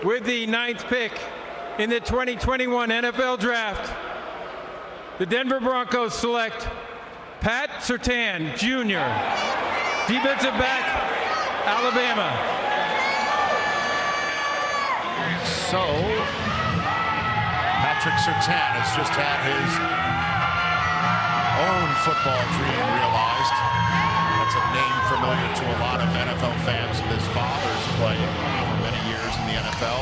With the 9th pick in the 2021 NFL Draft, the Denver Broncos select Pat Surtain, Jr., defensive back, Alabama. So, Patrick Surtain has just had his own football dream realized. That's a name familiar to a lot of NFL fans. His father's played for many years in the NFL.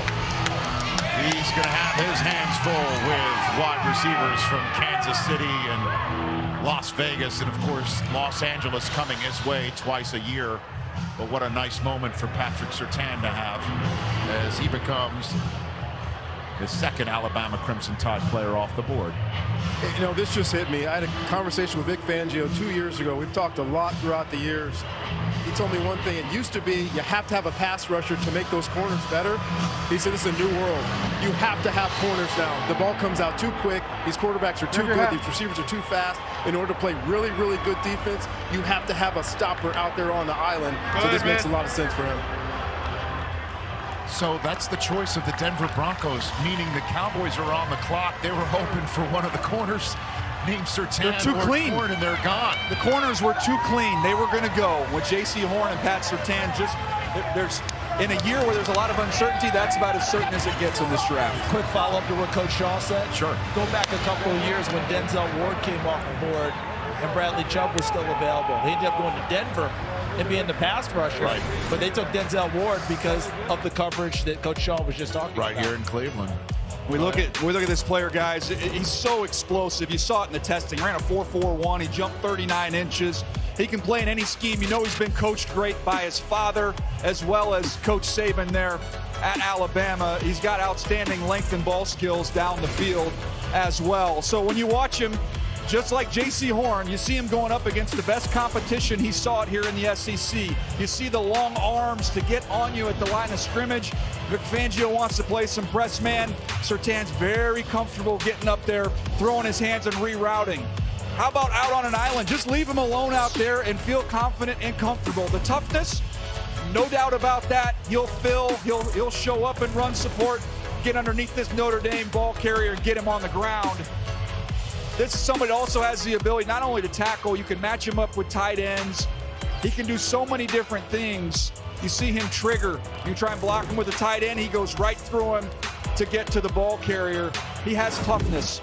He's going to have his hands full with wide receivers from Kansas City and Las Vegas, and of course Los Angeles coming his way twice a year. But what a nice moment for Patrick Surtain to have as he becomes the second Alabama Crimson Tide player off the board. You know, this just hit me. I had a conversation with Vic Fangio 2 years ago. We've talked a lot throughout the years. He told me one thing. It used to be you have to have a pass rusher to make those corners better. He said it's a new world. You have to have corners now. The ball comes out too quick. These quarterbacks are too good. These receivers are too fast. In order to play really, really good defense, you have to have a stopper out there on the island. So this makes a lot of sense for him. So that's the choice of the Denver Broncos, meaning the Cowboys are on the clock. They were hoping for one of the corners named Surtain. They're too clean. Horn, and they're gone. The corners were too clean. They were going to go with J.C. Horn and Pat Surtain. There's in a year where there's a lot of uncertainty, that's about as certain as it gets in this draft. Quick follow-up to what Coach Shaw said. Sure. Go back a couple of years when Denzel Ward came off the board and Bradley Chubb was still available. He ended up going to Denver and being the pass rusher. Right. But they took Denzel Ward because of the coverage that Coach Shaw was just talking about. Right here in Cleveland. We look at this player, guys. He's so explosive. You saw it in the testing. Ran a 4.41. He jumped 39 inches. He can play in any scheme. You know he's been coached great by his father as well as Coach Saban there at Alabama. He's got outstanding length and ball skills down the field as well. So when you watch him, just like J.C. Horn, you see him going up against the best competition. He saw it here in the SEC. You see the long arms to get on you at the line of scrimmage. Vic Fangio wants to play some press man. Surtain's very comfortable getting up there, throwing his hands and rerouting. How about out on an island? Just leave him alone out there and feel confident and comfortable. The toughness, no doubt about that. He'll show up and run support, get underneath this Notre Dame ball carrier and get him on the ground. This is somebody that also has the ability not only to tackle, you can match him up with tight ends. He can do so many different things. You see him trigger. You try and block him with a tight end, he goes right through him to get to the ball carrier. He has toughness.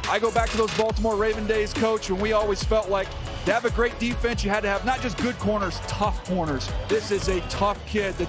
I go back to those Baltimore Raven days, Coach, when we always felt like to have a great defense, you had to have not just good corners, tough corners. This is a tough kid. The